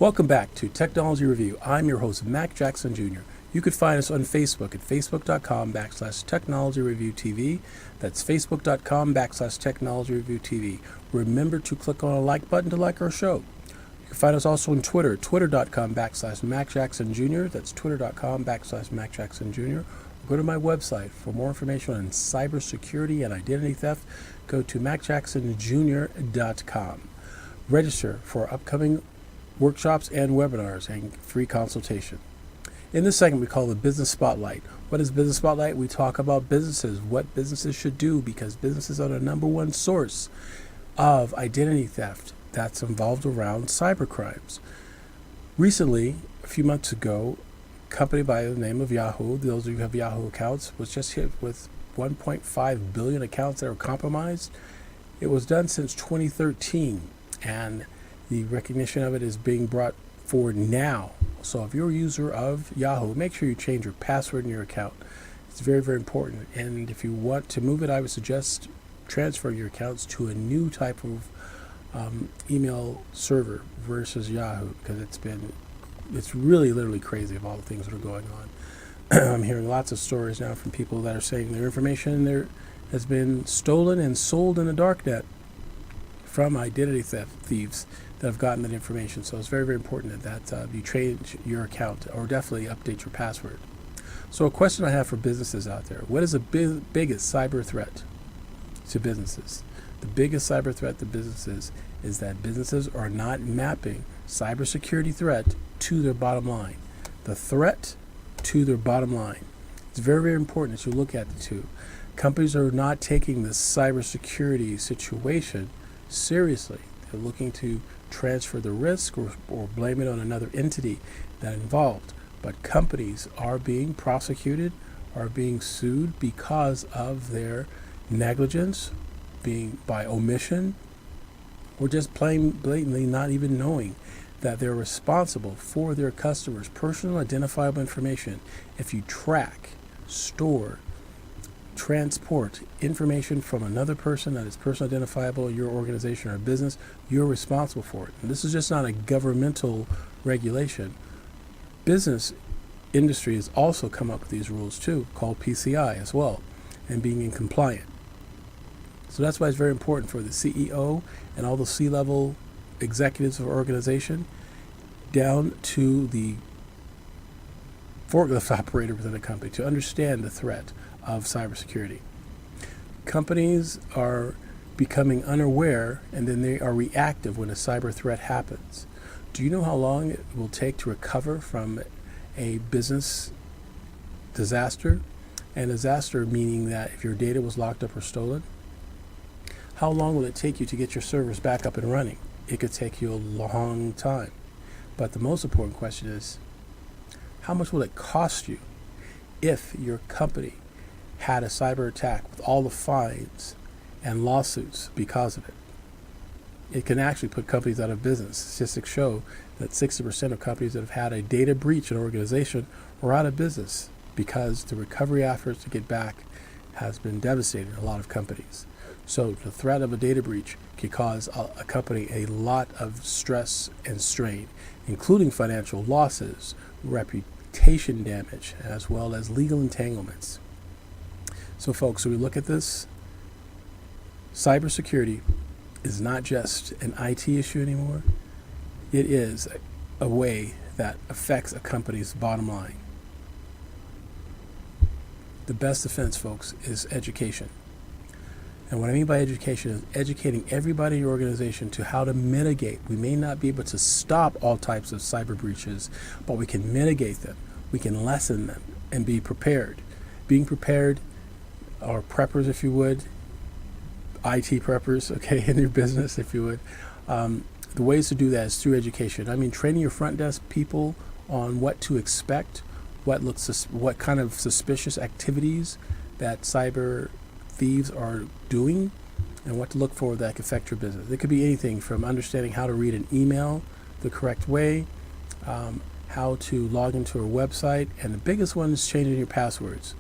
Welcome back to Technology Review. I'm your host, Mac Jackson Jr. You could find us on Facebook at facebook.com/Technology Review TV. That's facebook.com/Technology Review TV. Remember to click on a like button to like our show. You can find us also on Twitter, twitter.com/Mac Jackson Jr. That's twitter.com/Mac Jackson Jr. Go to my website for more information on cybersecurity and identity theft. Go to macjacksonjr.com. Register for upcoming workshops and webinars and free consultation. In this segment, we call the Business Spotlight. What is Business Spotlight? We talk about businesses, what businesses should do, because businesses are the number one source of identity theft that's involved around cybercrimes. Recently, a few months ago, a company by the name of Yahoo, those of you who have Yahoo accounts, was just hit with 1.5 billion accounts that were compromised. It was done since 2013, and the recognition of it is being brought forward now. So if you're a user of Yahoo, make sure you change your password in your account. It's very, very important. And if you want to move it, I would suggest transferring your accounts to a new type of email server versus Yahoo, because it's really literally crazy of all the things that are going on. I'm hearing lots of stories now from people that are saying their information there has been stolen and sold in the darknet from identity thieves that have gotten that information. So it's very, very important that you change your account or definitely update your password. So a question I have for businesses out there: what is the biggest cyber threat to businesses? The biggest cyber threat to businesses is that businesses are not mapping cybersecurity threat to their bottom line. The threat to their bottom line. It's very, very important that you look at the two. Companies are not taking this cybersecurity situation seriously. They're looking to transfer the risk or blame it on another entity that involved. But companies are being prosecuted, are being sued because of their negligence, being by omission, or just blatantly not even knowing that they're responsible for their customers' personal identifiable information. If you track, store, transport information from another person that is personally identifiable in your organization or business, you're responsible for it. And this is just not a governmental regulation. Business industry has also come up with these rules too, called PCI as well, and being in compliant. So that's why it's very important for the CEO and all the C-level executives of an organization down to the forklift operator within a company to understand the threat of cybersecurity. Companies are becoming unaware, and then they are reactive when a cyber threat happens. Do you know how long it will take to recover from a business disaster? And disaster meaning that if your data was locked up or stolen, how long will it take you to get your servers back up and running? It could take you a long time. But the most important question is, how much will it cost you if your company had a cyber attack with all the fines and lawsuits because of it? It can actually put companies out of business. Statistics show that 60% of companies that have had a data breach in an organization are out of business because the recovery efforts to get back has been devastating in a lot of companies. So the threat of a data breach can cause a company a lot of stress and strain, including financial losses, reputation damage, as well as legal entanglements. So folks, when we look at this, cybersecurity is not just an IT issue anymore. It is a way that affects a company's bottom line. The best defense, folks, is education. And what I mean by education is educating everybody in your organization to how to mitigate. We may not be able to stop all types of cyber breaches, but we can mitigate them. We can lessen them and be prepared. Being prepared, or preppers, if you would, IT preppers, okay, in your business, if you would. The ways to do that is through education. I mean, training your front desk people on what to expect, what kind of suspicious activities that cyber thieves are doing, and what to look for that could affect your business. It could be anything from understanding how to read an email the correct way, how to log into a website, and the biggest one is changing your passwords.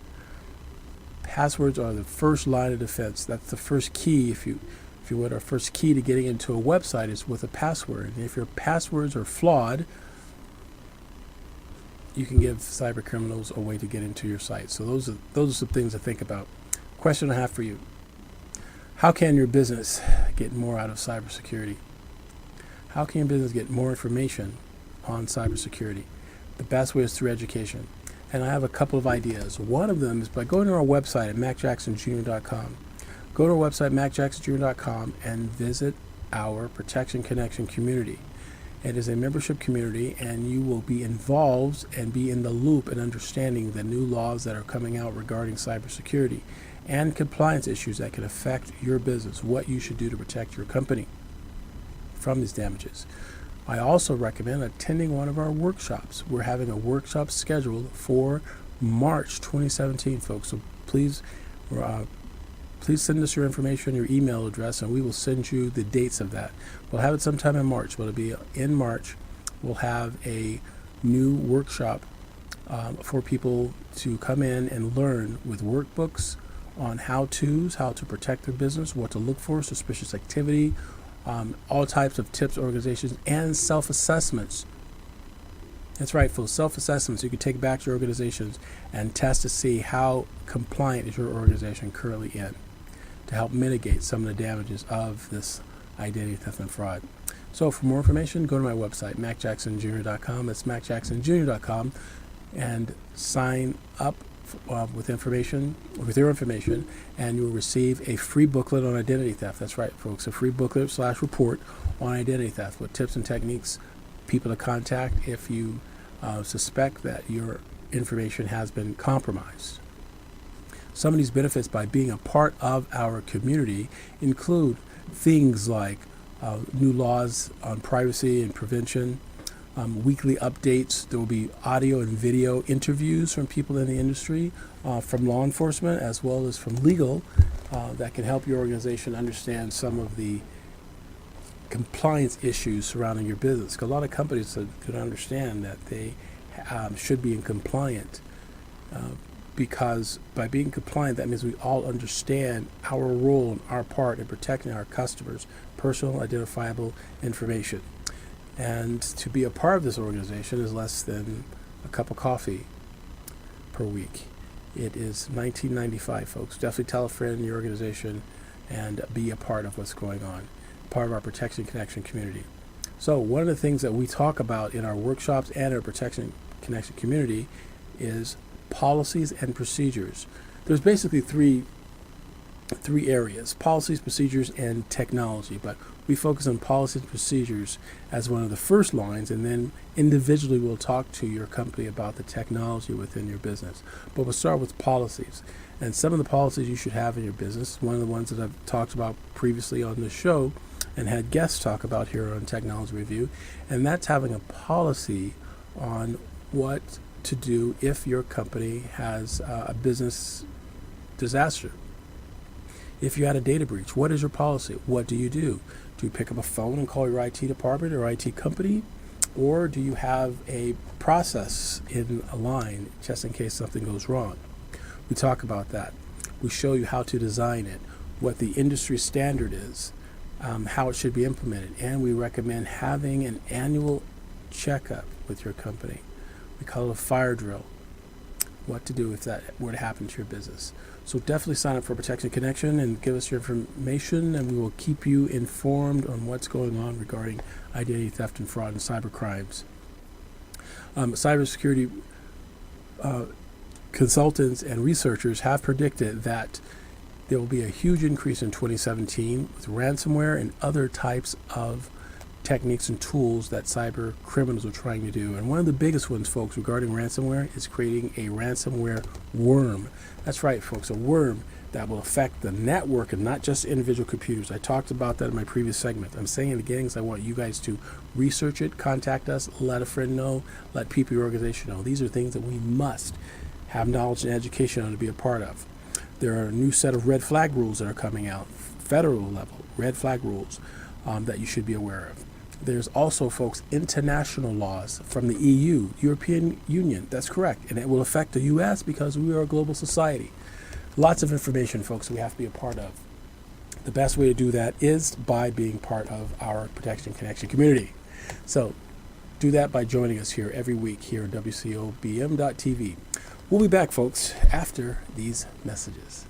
Passwords are the first line of defense. That's the first key. If you if you would, our first key to getting into a website is with a password. And if your passwords are flawed, you can give cyber criminals a way to get into your site. So those are some things to think about. Question I have for you: how can your business get more out of cybersecurity? How can your business get more information on cybersecurity? The best way is through education. And I have a couple of ideas. One of them is by going to our website at macjacksonjr.com. Go to our website, macjacksonjr.com, and visit our Protection Connection community. It is a membership community, and you will be involved and be in the loop and understanding the new laws that are coming out regarding cybersecurity and compliance issues that can affect your business, what you should do to protect your company from these damages. I also recommend attending one of our workshops. We're having a workshop scheduled for March 2017, folks. So please send us your information, your email address, and we will send you the dates of that. We'll have it sometime in March, but it'll be in March. We'll have a new workshop for people to come in and learn with workbooks on how-tos, how to protect their business, what to look for, suspicious activity, all types of tips, organizations, and self-assessments. That's right, folks, self-assessments. You can take back to your organizations and test to see how compliant is your organization currently in to help mitigate some of the damages of this identity theft and fraud. So for more information, go to my website, macjacksonjr.com. That's macjacksonjr.com, and sign up with your information, and you'll receive a free booklet on identity theft. That's right, folks, a free booklet / report on identity theft with tips and techniques, people to contact if you suspect that your information has been compromised. Some of these benefits by being a part of our community include things like new laws on privacy and prevention, weekly updates. There will be audio and video interviews from people in the industry, from law enforcement as well as from legal, that can help your organization understand some of the compliance issues surrounding your business. Because a lot of companies could understand that they should be in compliant, because by being compliant, that means we all understand our role and our part in protecting our customers' personal identifiable information. And to be a part of this organization is less than a cup of coffee per week. It is $19.95, folks. Definitely tell a friend in your organization and be a part of what's going on, part of our Protection Connection community. So one of the things that we talk about in our workshops and our Protection Connection community is policies and procedures. There's basically three areas: policies, procedures, and technology. But we focus on policies and procedures as one of the first lines, and then individually we'll talk to your company about the technology within your business. But we'll start with policies. And some of the policies you should have in your business, one of the ones that I've talked about previously on the show and had guests talk about here on Technology Review, and that's having a policy on what to do if your company has a business disaster. If you had a data breach, what is your policy? What do you do? Do you pick up a phone and call your IT department or IT company? Or do you have a process in a line just in case something goes wrong? We talk about that. We show you how to design it, what the industry standard is, how it should be implemented, and we recommend having an annual checkup with your company. We call it a fire drill. What to do if that were to happen to your business. So definitely sign up for Protection Connection and give us your information, and we will keep you informed on what's going on regarding identity theft and fraud and cyber crimes. Cybersecurity consultants and researchers have predicted that there will be a huge increase in 2017 with ransomware and other types of techniques and tools that cyber criminals are trying to do. And one of the biggest ones, folks, regarding ransomware is creating a ransomware worm. That's right, folks, a worm that will affect the network and not just individual computers. I talked about that in my previous segment. I'm saying it again because I want you guys to research it, contact us, let a friend know, let people in your organization know. These are things that we must have knowledge and education on to be a part of. There are a new set of red flag rules that are coming out, federal level red flag rules that you should be aware of. There's also, folks, international laws from the EU, European Union. That's correct. And it will affect the U.S. because we are a global society. Lots of information, folks, we have to be a part of. The best way to do that is by being part of our Protection Connection community. So do that by joining us here every week here at WCOBM.TV. We'll be back, folks, after these messages.